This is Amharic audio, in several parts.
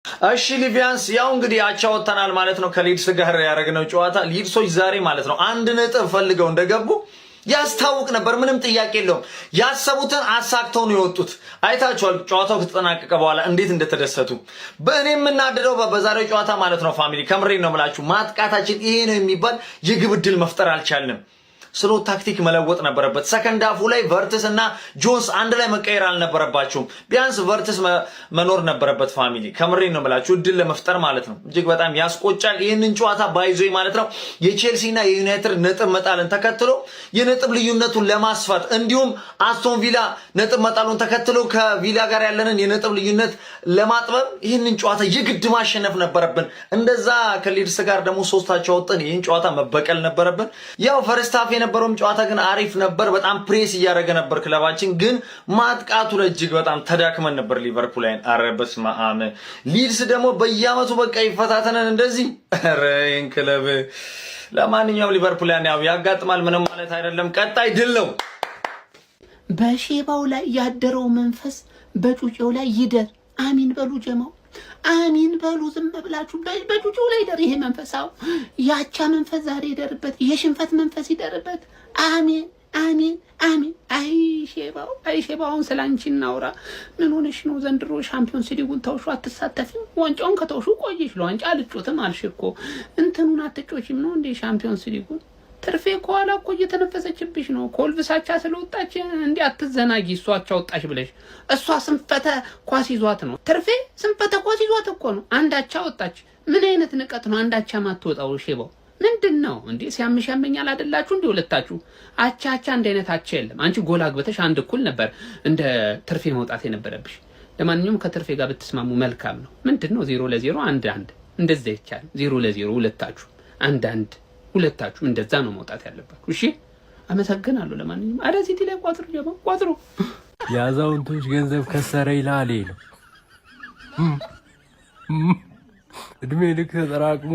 እሺ ሊቪያንስ ያው እንግዲህ አቻ ወጥተናል ማለት ነው ከሊድስ ጋር ያደረግነው ጨዋታ። ሊድሶች ዛሬ ማለት ነው 1 ነጥብ ፈልገው እንደገቡ ያስታውቅ ነበር። ምንም ጥያቄ የለውም። ያሰቡትን አሳክተው ነው የወጡት። አይታችኋል ጨዋታው ከተጠናቀቀ በኋላ እንዴት እንደተደሰቱ። በእኔ የምናደደው በዛሬው ጨዋታ ማለት ነው ፋሚሊ ከምሬን ነው የምላችሁ ማጥቃታችን ይሄ ነው የሚባል የግብ ዕድል መፍጠር አልቻልንም። ስሎ ታክቲክ መለወጥ ነበረበት። ሰከንድ ሃፉ ላይ ቨርትስ እና ጆንስ አንድ ላይ መቀየር አልነበረባቸውም። ቢያንስ ቨርትስ መኖር ነበረበት ፋሚሊ ከምሬን ነው የምላችሁ እድል ለመፍጠር ማለት ነው። እጅግ በጣም ያስቆጫል። ይህንን ጨዋታ ባይዞ ማለት ነው የቼልሲና የዩናይትድ ነጥብ መጣልን ተከትሎ የነጥብ ልዩነቱን ለማስፋት እንዲሁም አስቶን ቪላ ነጥብ መጣሉን ተከትሎ ከቪላ ጋር ያለንን የነጥብ ልዩነት ለማጥበብ ይህንን ጨዋታ የግድ ማሸነፍ ነበረብን። እንደዛ ከሊድስ ጋር ደግሞ ሶስታቸው ወጥተን ይህን ጨዋታ መበቀል ነበረብን። ያው ፈርስት ሃፍ የነበረው ጨዋታ ግን አሪፍ ነበር። በጣም ፕሬስ እያደረገ ነበር ክለባችን፣ ግን ማጥቃቱ ላይ እጅግ በጣም ተዳክመን ነበር። ሊቨርፑል ላይ አረበስ ማአም ሊድስ ደግሞ በየአመቱ በቃ ይፈታተነን እንደዚህ ረይን ክለብ። ለማንኛውም ሊቨርፑል ያው ያጋጥማል፣ ምንም ማለት አይደለም። ቀጣይ ድል ነው። በሼባው ላይ ያደረው መንፈስ በጩጬው ላይ ይደር። አሚን በሉ ጀማው፣ አሚን በሉ። ዝም ብላችሁ በጩጬው ላይ ይደር ይሄ መንፈሳው። ያቻ መንፈስ ዛሬ ይደርበት፣ የሽንፈት መንፈስ ይደርበት። አሚን አሚን አሚን። አይሼባውን ስላንቺ እናውራ። ምን ሆነሽ ነው ዘንድሮ ሻምፒዮንስ ሊጉን ተውሹ አትሳተፊም? ዋንጫውን ከተውሹ ቆየሽ። ለዋንጫ አልጮትም አልሽ እኮ እንትኑን አትጮችም ነው እንዴ ሻምፒዮንስ ሊጉን? ትርፌ ከኋላ እኮ እየተነፈሰችብሽ ነው። ኮልቭሳቻ ስለወጣች እንዴ አትዘናጊ። እሷቻ ወጣሽ ብለሽ እሷ ስንፈተ ኳስ ይዟት ነው። ትርፌ ስንፈተ ኳስ ይዟት እኮ ነው። አንዳቻ ወጣች። ምን አይነት ንቀት ነው አንዳቻ ማትወጣው? ሼባው ምንድነው እንዴ? ሲያምሽ ያመኛል አይደላችሁ እንዴ ሁለታችሁ? አቻ እንደ አይነት አቻ የለም። አንቺ ጎል አግብተሽ አንድ እኩል ነበር እንደ ትርፌ መውጣት የነበረብሽ። ለማንኛውም ከትርፌ ጋር ብትስማሙ መልካም ነው። ምንድነው 0-0 1-1 እንደዛ ይቻላል። 0-0 ሁለታችሁ 1-1 ሁለታችሁም እንደዛ ነው መውጣት ያለባችሁ። እሺ አመሰግናለሁ። ለማንኛውም አረ ሲቲ ላይ ቋጥሩ ጀማ ቋጥሩ። የአዛውንቶች ገንዘብ ከሰረ ይላል ነው እድሜ ልክ ተጠራቅሞ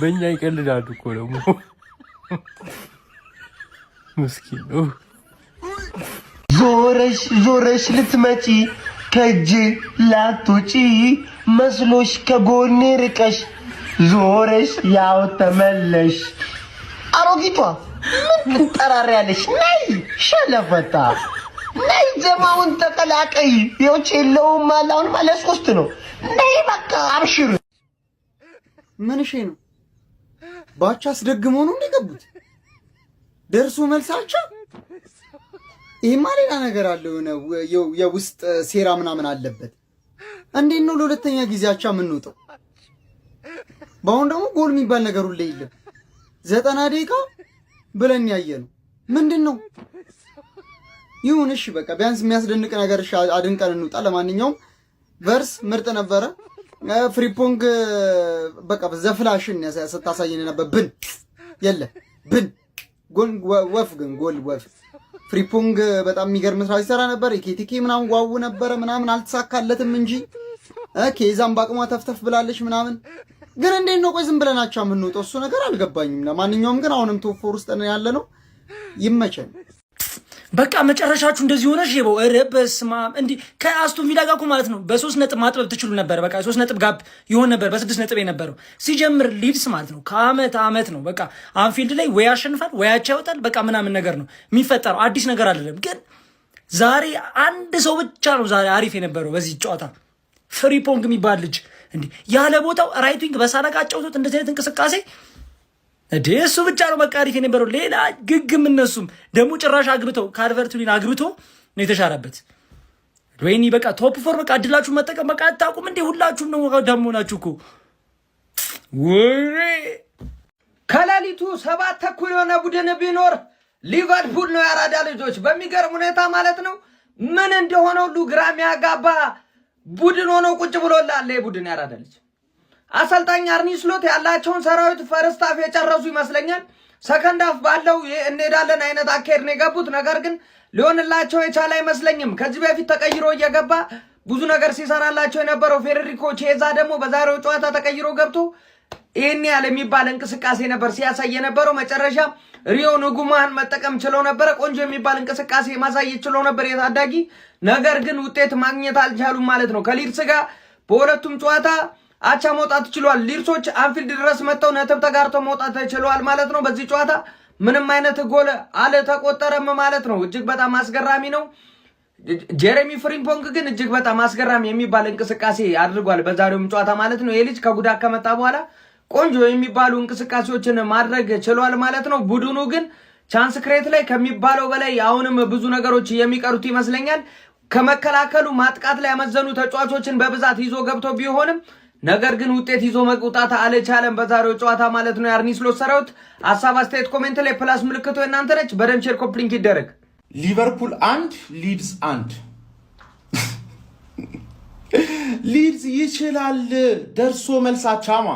በእኛ ይቀልዳሉ እኮ ደግሞ ምስኪን ነው። ዞረሽ ልትመጪ ከእጅ ላትውጪ መስሎሽ ከጎኔ ርቀሽ ዞረሽ ያው ተመለሽ። አሮጊቷ ምን ትንጠራሪያለሽ? ነይ ሸለፈታ ነይ ጀማውን ተቀላቀይ። የውጭ የለውም ማላውን ማለት 3 ነው። ነይ በቃ አብሽር። ምን እሺ ነው ባቻ አስደግመው ነው እንደገቡት ደርሶ መልሳቸው። ይሄማ ሌላ ነገር አለው ነው የውስጥ ሴራ ምናምን አለበት። እንዴት ነው ለሁለተኛ ጊዜያቻ የምንወጣው? በአሁን ደግሞ ጎል የሚባል ነገር ሁሉ የለም። 90 ደቂቃ ብለን ያየነው ምንድነው? ይሁን እሺ በቃ ቢያንስ የሚያስደንቅ ነገር አድንቀን እንውጣ። ለማንኛውም ቨርስ ምርጥ ነበረ። ፍሪፖንግ በቃ ዘፍላሽን ስታሳየን ነበር። ብን የለ ብን ጎል ወፍ ግን ጎል ወፍ ፍሪፖንግ በጣም የሚገርም ስራ ሲሰራ ነበር። የኬቲኬ ምናምን ዋው ነበረ ምናምን አልተሳካለትም እንጂ ኬዛም ባቅሟ ተፍተፍ ብላለች ምናምን። ግን እንዴት ነው ቆይ ዝም ብለናቸው የምንወጣው? እሱ ነገር አልገባኝም። ለማንኛውም ግን አሁንም ቶፕ 4 ውስጥ ነው ያለነው። ይመቸን። በቃ መጨረሻችሁ እንደዚህ ሆነ። ሼባው ኧረ በስመ አብ እንዴ! ከአስቶን ቪላ ጋር እኮ ማለት ነው በ3 ነጥብ ማጥበብ ትችሉ ነበር። በቃ 3 ነጥብ ጋፕ ይሆን ነበር በ6 ነጥብ የነበረው ሲጀምር ሊድስ ማለት ነው። ከአመት ነው በቃ አንፊልድ ላይ ወይ ያሸንፋል ወይ አቻ ይወጣል። በቃ ምናምን ነገር ነው የሚፈጠረው። አዲስ ነገር አይደለም። ግን ዛሬ አንድ ሰው ብቻ ነው ዛሬ አሪፍ የነበረው በዚህ ጨዋታ። ፍሪፖንግ የሚባል ልጅ እንዴ ያለ ቦታው ራይት ዊንግ በሳላጋ ጨውቶት እንደዚህ አይነት እንቅስቃሴ እሱ ብቻ ነው በቃ አሪፍ የነበረው። ሌላ ግግም እነሱም ደግሞ ጭራሽ አግብተው ካልቨርቱሊን አግብቶ ነው የተሻረበት። ወይኒ በቃ ቶፕ 4 በቃ እድላችሁ መጠቀም በቃ አታውቁም እንዴ? ሁላችሁም ነው ደሞ ናችሁ እኮ ወይ ከሌሊቱ 7 ተኩል የሆነ ቡድን ቢኖር ሊቨርፑል ነው። ያራዳ ልጆች በሚገርም ሁኔታ ማለት ነው ምን እንደሆነ ሁሉ ግራ የሚያጋባ ቡድን ሆኖ ቁጭ ብሎላል። ቡድን ያራዳ ልጅ አሰልጣኝ አርኒ ስሎት ያላቸውን ሰራዊት ፈርስት ሃፍ የጨረሱ ይመስለኛል። ሰከንድ ሃፍ ባለው እንሄዳለን አይነት አካሄድ ነው የገቡት። ነገር ግን ሊሆንላቸው የቻለ አይመስለኝም። ከዚህ በፊት ተቀይሮ እየገባ ብዙ ነገር ሲሰራላቸው የነበረው ፌዴሪኮ ቼዛ ደግሞ በዛሬው ጨዋታ ተቀይሮ ገብቶ ይሄን ያለ የሚባል እንቅስቃሴ ነበር ሲያሳይ የነበረው። መጨረሻ ሪዮ ንጉማን መጠቀም ችለው ነበር። ቆንጆ የሚባል እንቅስቃሴ ማሳየት ችለው ነበር የታዳጊ። ነገር ግን ውጤት ማግኘት አልቻሉም ማለት ነው። ከሊድስ ጋር በሁለቱም ጨዋታ አቻ መውጣት ችሏል። ሊድሶች አንፊልድ ድረስ መጥተው ነጥብ ተጋርተው መውጣት ችለዋል ማለት ነው። በዚህ ጨዋታ ምንም አይነት ጎል አልተቆጠረም ማለት ነው። እጅግ በጣም አስገራሚ ነው። ጀሬሚ ፍሪምፖንግ ግን እጅግ በጣም አስገራሚ የሚባል እንቅስቃሴ አድርጓል በዛሬውም ጨዋታ ማለት ነው። የልጅ ከጉዳት ከመጣ በኋላ ቆንጆ የሚባሉ እንቅስቃሴዎችን ማድረግ ችሏል ማለት ነው። ቡድኑ ግን ቻንስ ክሬት ላይ ከሚባለው በላይ አሁንም ብዙ ነገሮች የሚቀሩት ይመስለኛል። ከመከላከሉ ማጥቃት ላይ ያመዘኑ ተጫዋቾችን በብዛት ይዞ ገብቶ ቢሆንም ነገር ግን ውጤት ይዞ መውጣት አልቻለም በዛሬው ጨዋታ ማለት ነው። የአርኒ ስሎት ሰራዊት ሀሳብ አስተያየት ኮሜንት ላይ ፕላስ ምልክቶ እናንተ ነች። በደንብ ሼር ኮፕሊንክ ይደረግ። ሊቨርፑል 1 ሊድስ 1 ሊድስ ይችላል። ደርሶ መልሳቻማ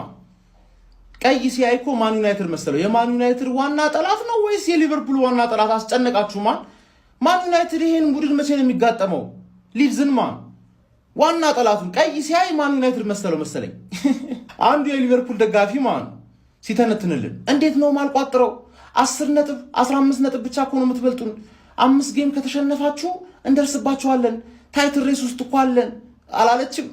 ቀይ ሲያይ እኮ ማን ዩናይትድ መሰለው። የማን ዩናይትድ ዋና ጠላት ነው ወይስ የሊቨርፑል ዋና ጠላት? አስጨነቃችሁ። ማን ዩናይትድ ይሄን ቡድን መቼ ነው የሚጋጠመው? ሊድዝን ዋና ጠላቱን ቀይ ሲያይ ማን ዩናይትድ መሰለኝ። አንዱ የሊቨርፑል ደጋፊ ሲተነትንልን እንዴት ነው ማልቋጥረው 10 ነጥብ 15 ነጥብ ብቻ እኮ ነው የምትበልጡን። 5 ጌም ከተሸነፋችሁ እንደርስባችኋለን። ታይትል ሬስ ውስጥ እኮ አለን አላለችም?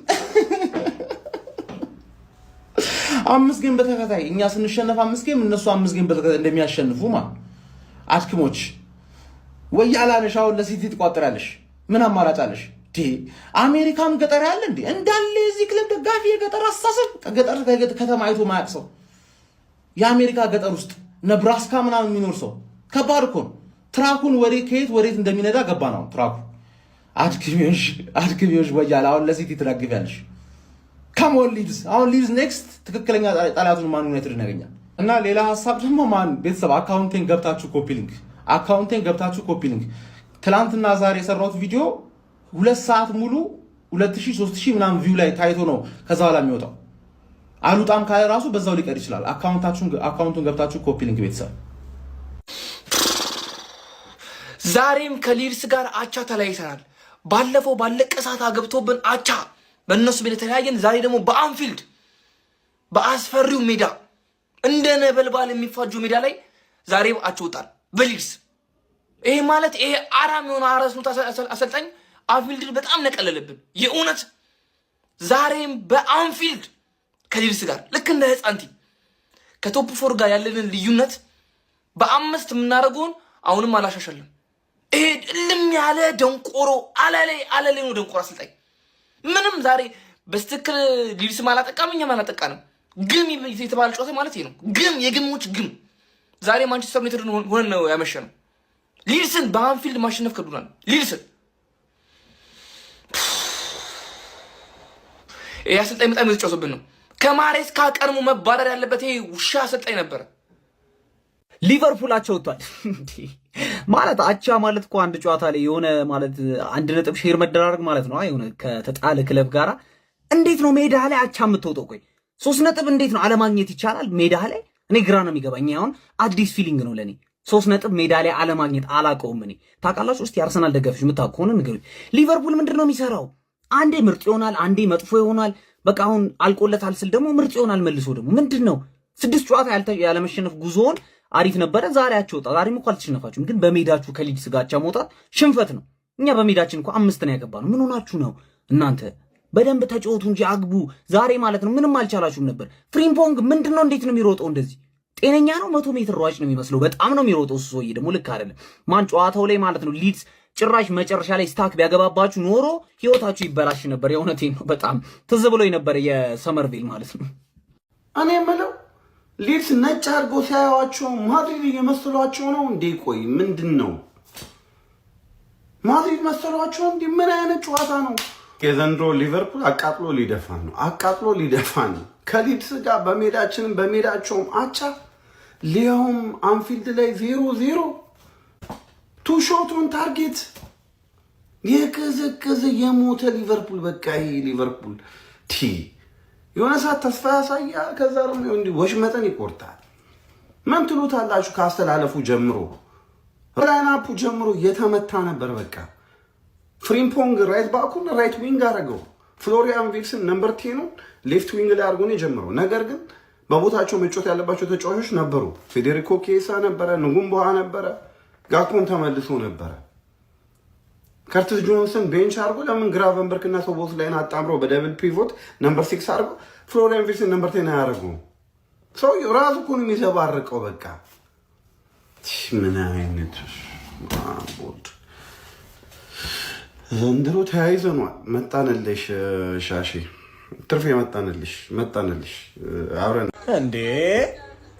5 ጌም በተከታታይ እኛ ስንሸነፍ 5 ጌም እነሱ 5 ጌም በተከታታይ እንደሚያሸንፉ አድክሞች ወይ ያላነሽ። አሁን ለሲቲ ትቋጥራለሽ። ምን አማራጭ አለሽ? አሜሪካም ገጠር ያለ እንዴ እንዳለ እዚህ ክለብ ደጋፊ የገጠር አስተሳሰብ ገጠር ከተማ አይቶ ማያቅ ሰው የአሜሪካ ገጠር ውስጥ ነብራስካ ምናምን የሚኖር ሰው ከባድ እኮ ነው። ትራኩን ከየት ወዴት እንደሚነዳ ገባ ነው ትራኩ። አድክሚዎች ወያላ አሁን ለሲቲ ትደግፊያለሽ። ካሞን ሊድስ አሁን ሊድስ ኔክስት ትክክለኛ ጠላቱን ማን ዩናይትድ ያገኛል። እና ሌላ ሐሳብ ደግሞ ቤተሰብ አካውንቴን ገብታችሁ ኮፒ ሊንክ ትላንትና ዛሬ የሰራሁት ቪዲዮ 2 ሰዓት ሙሉ 2000 3000 ምናምን ቪው ላይ ታይቶ ነው ከዛ በኋላ የሚወጣው። አሉጣም ካለ ራሱ በዛው ሊቀር ይችላል። አካውንቱን ገብታችሁ ኮፒ ሊንክ ቤተሰብ። ዛሬም ከሊድስ ጋር አቻ ተለያይተናል። ባለፈው ባለቀ ሰዓት አገብቶብን አቻ በእነሱ ቤት ተለያየን። ዛሬ ደግሞ በአንፊልድ በአስፈሪው ሜዳ እንደ ነበልባል የሚፋጁ ሜዳ ላይ ዛሬ አቻ ወጣል በሊድስ። ይሄ ማለት ይሄ አራም የሆነ አራስኑት አሰልጣኝ አንፊልድ በጣም ነቀለለብን የእውነት። ዛሬም በአንፊልድ ከሊድስ ጋር ልክ እንደ ህፃንቲ ከቶፕ 4 ጋር ያለንን ልዩነት በ5 የምናደርገውን አሁንም አላሻሻልም። ይሄ ልም ያለ ደንቆሮ አለሌ ነው ደንቆሮ አሰልጣኝ። ምንም ዛሬ በስትክክል ሊድስ አላጠቃም፣ እኛም አላጠቃንም። ግም የተባለ ጨዋታ ማለት ይሄ ነው። ግም የግሞች ግም። ዛሬ ማንቸስተር ዩናይትድ ሆነን ነው ያመሸነው። ሊድስን በአንፊልድ ማሸነፍ ከዱናል። ሊድስን ይሄ አሰልጣኝ በጣም የተጫወተብን ነው። ከማሬስካ ቀድሞ መባረር ያለበት ይሄ ውሻ አሰልጣኝ ነበረ። ሊቨርፑል አቻ ወጥቷል ማለት አቻ ማለት እኮ አንድ ጨዋታ ላይ የሆነ ማለት 1 ነጥብ ሼር መደራረግ ማለት ነው። የሆነ ከተጣለ ክለብ ጋራ እንዴት ነው ሜዳ ላይ አቻ የምትወጣው? ቆይ 3 ነጥብ እንዴት ነው አለማግኘት ይቻላል ሜዳ ላይ? እኔ ግራ ነው የሚገባኝ። አሁን አዲስ ፊሊንግ ነው ለኔ 3 ነጥብ ሜዳ ላይ አለማግኘት አላውቀውም። እኔ ታውቃላችሁ እስቲ የአርሰናል ደጋፊዎች የምታውቁ ከሆነ ንገሩኝ። ሊቨርፑል ምንድን ነው የሚሰራው? አንዴ ምርጥ ይሆናል፣ አንዴ መጥፎ ይሆናል። በቃ አሁን አልቆለታል ስል ደግሞ ምርጥ ይሆናል መልሶ ደግሞ ምንድን ነው 6 ጨዋታ ያለመሸነፍ ጉዞውን አሪፍ ነበረ። ዛሬ አቻ ወጣ። ዛሬም እኮ አልተሸነፋችሁም፣ ግን በሜዳችሁ ከሊድስ ጋር አቻ መውጣት ሽንፈት ነው። እኛ በሜዳችን እኮ 5 ነው ያገባነው። ምን ሆናችሁ ነው እናንተ? በደንብ ተጫወቱ እንጂ አግቡ። ዛሬ ማለት ነው ምንም አልቻላችሁም ነበር። ፍሪምፖንግ ምንድነው? እንዴት ነው የሚሮጠው እንደዚህ? ጤነኛ ነው? 100 ሜትር ሯጭ ነው የሚመስለው። በጣም ነው የሚሮጠው እሱ ሰውዬ። ደግሞ ልክ አይደለም ማን ጨዋታው ላይ ማለት ነው ሊድስ ጭራሽ መጨረሻ ላይ ስታክ ቢያገባባችሁ ኖሮ ህይወታችሁ ይበላሽ ነበር። የእውነቴን ነው። በጣም ትዝ ብሎኝ ነበር የሰመርቪል ማለት ነው። እኔ የምለው ሊድስ ነጭ አድርጎ ሲያዩዋቸው ማድሪድ እየመሰሏቸው ነው እንዴ? ቆይ ምንድን ነው ማድሪድ መሰሏቸው እንዴ? ምን አይነት ጨዋታ ነው የዘንድሮ? ሊቨርፑል አቃጥሎ ሊደፋን ነው ከሊድስ ጋር በሜዳችንም በሜዳቸውም አቻ፣ ሊያውም አንፊልድ ላይ 0-0 ቱ ሾት ኦን ታርጌት። የቀዘቀዘ የሞተ ሊቨርፑል። በቃ ይሄ ሊቨርፑል የሆነ ሰዓት ተስፋ ያሳያል፣ ከዛ ደግሞ እንዲህ ወሽመጠን ይቆርጣል። ምን ትሉታላችሁ? ካስተላለፉ ጀምሮ ላይናፑ ጀምሮ እየተመታ ነበር። በቃ ፍሪምፖንግ ራይት ባኩን ራይት ዊንግ አደረገው። ፍሎሪያን ቪልስን ነምበር 10ን ሌፍት ዊንግ ላይ አድርጎ ነው የጀመረው። ነገር ግን በቦታቸው መጫወት ያለባቸው ተጫዋቾች ነበሩ። ፌዴሪኮ ኬሳ ነበረ፣ ንጉምቦሃ ነበረ፣ ጋክፖን ተመልሶ ነበረ። ከርቲስ ጆንሰን ቤንች አድርጎ ለምን ግራቨንበርክ እና ሶቦስ ላይን አጣምሮ በደብል ፒቮት ነምበር 6 አድርጎ ፍሎሪያን ቪርትስን ነምበር 10 አያደርጉ? ሰውዬው ራሱ እኮ ነው የሚዘባርቀው። በቃ ምን አይነት ቦልድ ዘንድሮ ተያይዘኗል። መጣንልሽ ሻሺ ትርፌ መጣንልሽ አብረን እንዴ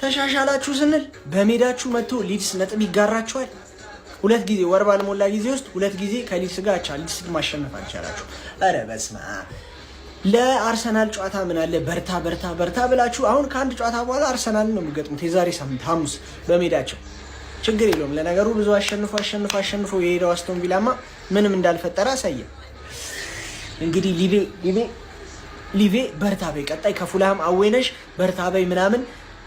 ተሻሻላችሁ ስንል በሜዳችሁ መጥቶ ሊድስ ነጥብ ይጋራችኋል። 2 ጊዜ ወር ባልሞላ ጊዜ ውስጥ 2 ጊዜ ከሊድስ ጋር አቻ ሊድስ ማሸነፍ አልቻላችሁ። ኧረ በስመ አብ። ለአርሰናል ጨዋታ ምን አለ በርታ ብላችሁ አሁን ከአንድ ጨዋታ በኋላ አርሰናልን ነው የሚገጥሙት። የዛሬ ሳምንት ሐሙስ በሜዳቸው ችግር የለውም። ለነገሩ ብዙ አሸንፎ የሄደው አስቶን ቪላማ ምንም እንዳልፈጠረ አሳየ። እንግዲህ ሊቬ በርታ በይ፣ ቀጣይ ከፉልሃም አዌነሽ በርታ በይ ምናምን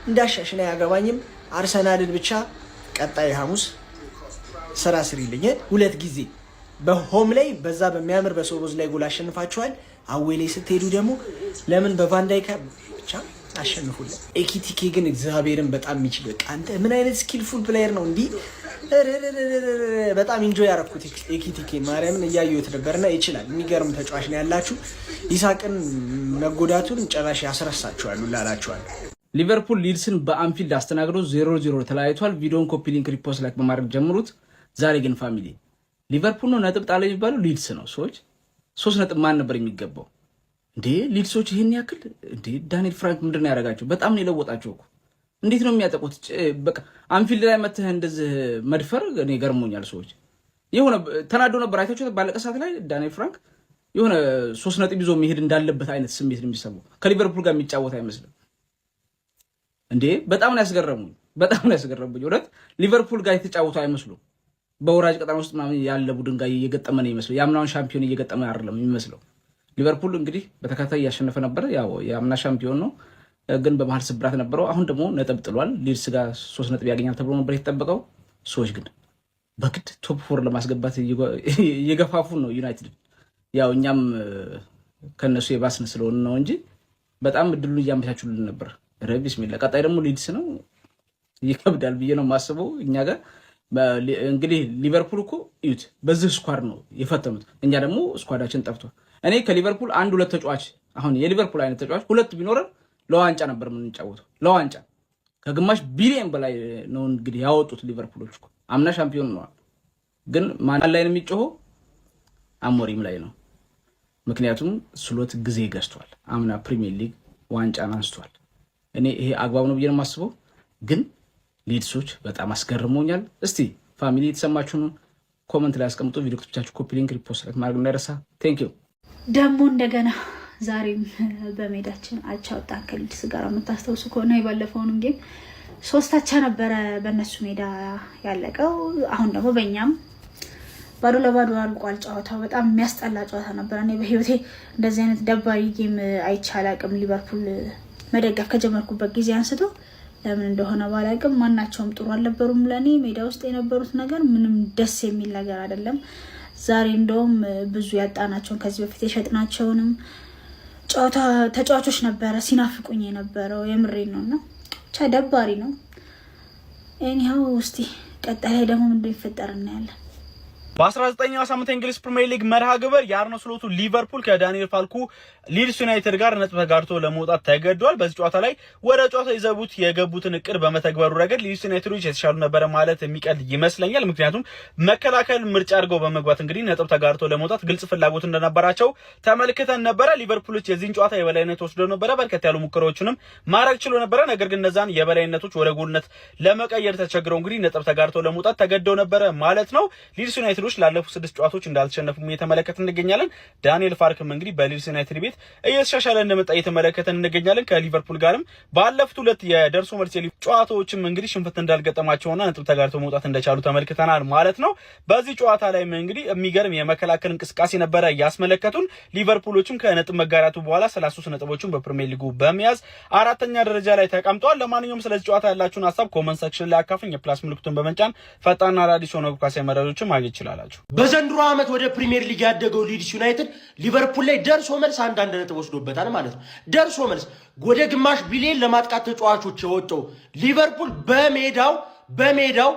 እንዳሻሽና ያገባኝም። አርሰናልን ብቻ ቀጣይ ሐሙስ ስራ ስሪልኝ። 2 ጊዜ በሆም ላይ በዛ በሚያምር በሶቦዝ ላይ ጎል አሸንፋችኋል። አዌ ላይ ስትሄዱ ደግሞ ለምን በቫንዳይክ ብቻ አሸንፉልን። ኤኪቲኬ ግን እግዚአብሔርን በጣም የሚችል በቃ አንተ ምን አይነት ስኪልፉል ፕሌየር ነው እንዲህ በጣም ኢንጆይ ያደረኩት ኤኪቲኬ ማርያምን እያየሁት ነበርና ይችላል። የሚገርም ተጫዋች ነው ያላችሁ። ኢሳቅን መጎዳቱን ጨራሽ ያስረሳችኋል ላላችኋል። ሊቨርፑል ሊድስን በአንፊልድ አስተናግዶ 0-0 ተለያይቷል። ቪዲዮን ኮፒ ሊንክ ሪፖስት ላይክ በማድረግ ጀምሩት። ዛሬ ግን ፋሚሊ ሊቨርፑል ነው ነጥብ ጣለ የሚባለው ሊድስ ነው። ሰዎች 3 ነጥብ ማን ነበር የሚገባው እንዴ? ሊድሶች ይሄን ያክል እንዴ? ዳንኤል ፍራንክ ምንድነው ያደረጋቸው? በጣም ነው የለወጣቸው እኮ። እንዴት ነው የሚያጠቁት? በቃ አንፊልድ ላይ መተህ እንደዚህ መድፈር እኔ ገርሞኛል። ሰዎች የሆነ ተናዶ ነበር አይታችሁ ባለቀ ሰዓት ላይ ዳንኤል ፍራንክ የሆነ 3 ነጥብ ይዞ መሄድ እንዳለበት አይነት ስሜት ነው የሚሰማው። ከሊቨርፑል ጋር የሚጫወት አይመስልም እንዴ? በጣም ነው ያስገረሙኝ። እውነት ሊቨርፑል ጋር የተጫወቱ አይመስሉም። በወራጅ ቀጠና ውስጥ ምናምን ያለ ቡድን ጋር እየገጠመ ነው የሚመስለው። የአምናውን ሻምፒዮን እየገጠመ አይደለም የሚመስለው። ሊቨርፑል እንግዲህ በተከታታይ እያሸነፈ ነበር። ያው የአምና ሻምፒዮን ነው፣ ግን በመሀል ስብራት ነበረው። አሁን ደግሞ ነጥብ ጥሏል። ሊድስ ጋር 3 ነጥብ ያገኛል ተብሎ ነበር የተጠበቀው። ሰዎች ግን በግድ ቶፕ 4 ለማስገባት እየገፋፉ ነው ዩናይትድ። ያው እኛም ከነሱ የባስን ስለሆነ ነው እንጂ በጣም እድሉን እያመቻቹልን ነበር። ቢስሚላህ ቀጣይ ደግሞ ሊድስ ነው። ይከብዳል ብዬ ነው የማስበው እኛ ጋር እንግዲህ ሊቨርፑል እኮ እዩት በዚህ ስኳድ ነው የፈተኑት። እኛ ደግሞ ስኳዳችን ጠፍቷል። እኔ ከሊቨርፑል 1-2 ተጫዋች አሁን የሊቨርፑል አይነት ተጫዋች 2 ቢኖረን ለዋንጫ ነበር የምንጫወተው። ለዋንጫ ከግማሽ ቢሊዮን በላይ ነው እንግዲህ ያወጡት ሊቨርፑሎች እኮ አምና ሻምፒዮን ነው። ግን ማን ላይ ነው የሚጮኸው? አሞሪም ላይ ነው። ምክንያቱም ስሎት ጊዜ ገዝቷል። አምና ፕሪሚየር ሊግ ዋንጫን አንስቷል። እኔ ይሄ አግባብ ነው ብዬ ነው የማስበው። ግን ሊድሶች በጣም አስገርሞኛል። እስቲ ፋሚሊ የተሰማችሁን ኮመንት ላይ አስቀምጡ። ቪዲዮ ክፍቻችሁ ኮፒ ሊንክ ሪፖስት ላይ ማድረግ እንዳይረሳ። ቴንክ ዩ። ደግሞ እንደገና ዛሬም በሜዳችን አቻ ወጣን ከሊድስ ጋር። የምታስታውሱ ከሆነ የባለፈውንም ጌም 3 አቻ ነበረ በእነሱ ሜዳ ያለቀው። አሁን ደግሞ በእኛም ባዶ ለባዶ አልቋል ጨዋታው። በጣም የሚያስጠላ ጨዋታ ነበር። እኔ በህይወቴ እንደዚህ አይነት ደባሪ ጌም አይቼ አላቅም። ሊቨርፑል መደገፍ ከጀመርኩበት ጊዜ አንስቶ ለምን እንደሆነ ባላቅም ማናቸውም ጥሩ አልነበሩም። ለኔ ሜዳ ውስጥ የነበሩት ነገር ምንም ደስ የሚል ነገር አይደለም። ዛሬ እንደውም ብዙ ያጣናቸውን ከዚህ በፊት የሸጥናቸውንም ተጫዋቾች ነበረ ሲናፍቁኝ የነበረው። የምሬን ነውና ብቻ ደባሪ ነው። ኤኒሃው እስቲ ቀጣይ ላይ ደግሞ ምንድን ይፈጠር እናያለን። በ19ኛው ሳምንት እንግሊዝ ፕሪሚየር ሊግ መርሃ ግብር የአርነ ስሎቱ ሊቨርፑል ከዳንኤል ፋልኩ ሊድስ ዩናይትድ ጋር ነጥብ ተጋርቶ ለመውጣት ተገዷል። በዚህ ጨዋታ ላይ ወደ ጨዋታው ይዘቡት የገቡትን እቅድ በመተግበሩ ረገድ ሊድስ ዩናይትዶች የተሻሉ ነበረ ማለት የሚቀል ይመስለኛል። ምክንያቱም መከላከል ምርጫ አድርገው በመግባት እንግዲህ ነጥብ ተጋርቶ ለመውጣት ግልጽ ፍላጎት እንደነበራቸው ተመልክተን ነበረ። ሊቨርፑሎች የዚህን ጨዋታ የበላይነት ወስደው ነበረ። በርከት ያሉ ሙከራዎችንም ማድረግ ችሎ ነበረ። ነገር ግን እነዛን የበላይነቶች ወደ ጎልነት ለመቀየር ተቸግረው እንግዲህ ነጥብ ተጋርቶ ለመውጣት ተገደው ነበረ ማለት ነው። ሊድስ ዩናይትዶች ላለፉት 6 ጨዋታዎች እንዳልተሸነፉም እየተመለከትን እንገኛለን። ዳንኤል ፋርክም እንግዲህ በሊድስ ዩናይትድ ቤት እየተሻሻለ እንደመጣ እየተመለከትን እንገኛለን። ከሊቨርፑል ጋርም ባለፉት 2 የደርሶ መልስ ጨዋታዎችም እንግዲህ ሽንፈት እንዳልገጠማቸውና ነጥብ ተጋርተው መውጣት እንደቻሉ ተመልክተናል ማለት ነው። በዚህ ጨዋታ ላይም እንግዲህ የሚገርም የመከላከል እንቅስቃሴ ነበረ ያስመለከቱን። ሊቨርፑሎችም ከነጥብ መጋራቱ በኋላ 33 ነጥቦችን በፕሪሚየር ሊጉ በመያዝ 4ኛ ደረጃ ላይ ተቀምጠዋል። ለማንኛውም ስለዚህ ጨዋታ ያላችሁን ሀሳብ ኮመንት ሴክሽን ላይ አካፍኝ። የፕላስ ምልክቱን በመጫን ፈጣንና አዳዲስ ሆኖ ኳስ መረጃዎችን ማግኘት ይችላል። ትችላላችሁ። በዘንድሮ ዓመት ወደ ፕሪሚየር ሊግ ያደገው ሊድስ ዩናይትድ ሊቨርፑል ላይ ደርሶ መልስ አንዳንድ ነጥብ ወስዶበታል ማለት ነው። ደርሶ መልስ ወደ ግማሽ ቢሊዮን ለማጥቃት ተጫዋቾች የወጣው ሊቨርፑል በሜዳው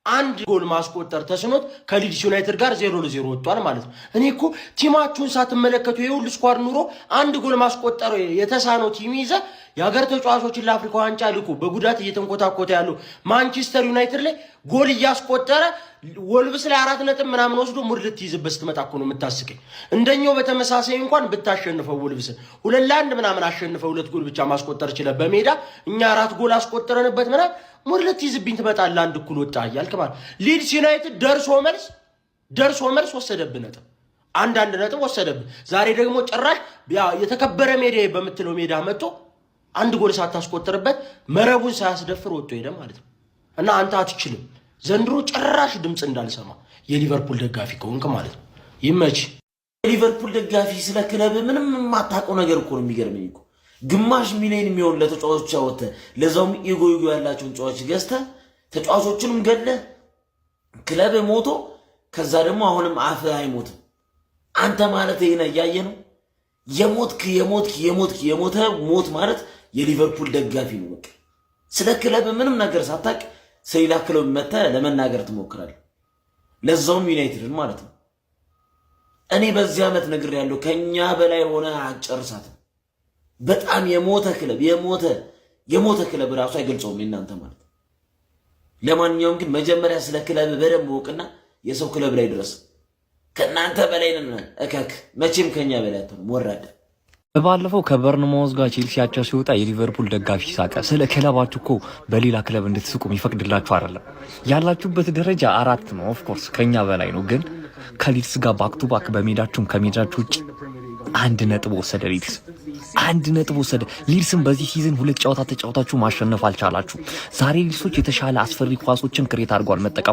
አንድ ጎል ማስቆጠር ተስኖት ከሊድስ ዩናይትድ ጋር 0-0 ወጥቷል ማለት ነው። እኔ እኮ ቲማችሁን ሳትመለከቱ የሁሉ ስኳድ ኑሮ አንድ ጎል ማስቆጠር የተሳነው ቲም ይዘ የሀገር ተጫዋቾችን ለአፍሪካ ዋንጫ ልኮ በጉዳት እየተንኮታኮተ ያለው ማንቸስተር ዩናይትድ ላይ ጎል እያስቆጠረ ወልብስ ላይ 4 ነጥብ ምናምን ወስዶ ሙድ ልትይዝበት ስትመጣ እኮ ነው የምታስቀኝ። እንደኛው በተመሳሳይ እንኳን ብታሸንፈው ወልብስን 2-1 ምናምን አሸንፈው 2 ጎል ብቻ ማስቆጠር ይችላል በሜዳ እኛ 4 ጎል አስቆጠረንበት ምናምን ሙድ ልትይዝብኝ ትመጣለህ። አንድ እኩል ወጣ እያልክ ማለት ሊድስ ዩናይትድ ደርሶ መልስ ወሰደብህ ነጥብ አንዳንድ ነጥብ ወሰደብህ። ዛሬ ደግሞ ጭራሽ የተከበረ ሜዳ በምትለው ሜዳ መጥቶ አንድ ጎል ሳታስቆጥርበት መረቡን ሳያስደፍር ወጥቶ ሄደ ማለት ነው። እና አንተ አትችልም ዘንድሮ ጭራሽ ድምፅ እንዳልሰማ የሊቨርፑል ደጋፊ ከሆንክ ማለት ነው። ይመች። የሊቨርፑል ደጋፊ ስለ ክለብ ምንም የማታውቀው ነገር እኮ ነው። የሚገርመኝ እኮ ግማሽ ሚሊዮን የሚሆን ለተጫዋቾች አወጥተህ ለዛውም ኢጎ ያላቸውን ተጫዋቾች ገዝተህ ተጫዋቾቹንም ገለህ ክለብ ሞቶ ከዛ ደግሞ አሁንም አፍ አይሞትም። አንተ ማለት ይሄ ነው እያየ ነው የሞተ ሞት ማለት የሊቨርፑል ደጋፊ ነው። በቃ ስለ ክለብ ምንም ነገር ሳታውቅ ስለሌላ ክለብ መተህ ለመናገር ትሞክራለህ። ለዛውም ዩናይትድን ማለት ነው። እኔ በዚህ ዓመት ነግሬያለሁ፣ ከኛ በላይ ሆነ አጨርሳት። በጣም የሞተ ክለብ ራሱ አይገልጸውም የናንተ ማለት። ለማንኛውም ግን መጀመሪያ ስለ ክለብ በደንብ ወቅና የሰው ክለብ ላይ ድረስ። ከናንተ በላይ ነን እከክ መቼም ከኛ በላይ አትሆንም ወራዳ። ባለፈው ከበርንማውዝ ጋር ቼልሲ አቻ ሲወጣ የሊቨርፑል ደጋፊ ሳቀ። ስለ ክለባችሁ እኮ በሌላ ክለብ እንድትስቁ ይፈቅድላችሁ አይደለም። ያላችሁበት ደረጃ 4 ነው። ኦፍ ኮርስ ከኛ በላይ ነው። ግን ከሊድስ ጋር ባክ ቱ ባክ በሜዳችሁም ከሜዳችሁ ውጭ 1 ነጥብ ወሰደ ሊድስ። 1 ነጥብ ወሰደ ሊድስም። በዚህ ሲዝን 2 ጨዋታ ተጫውታችሁ ማሸነፍ አልቻላችሁ። ዛሬ ሊድሶች የተሻለ አስፈሪ ኳሶችን ክሬት አድርጓል መጠቀም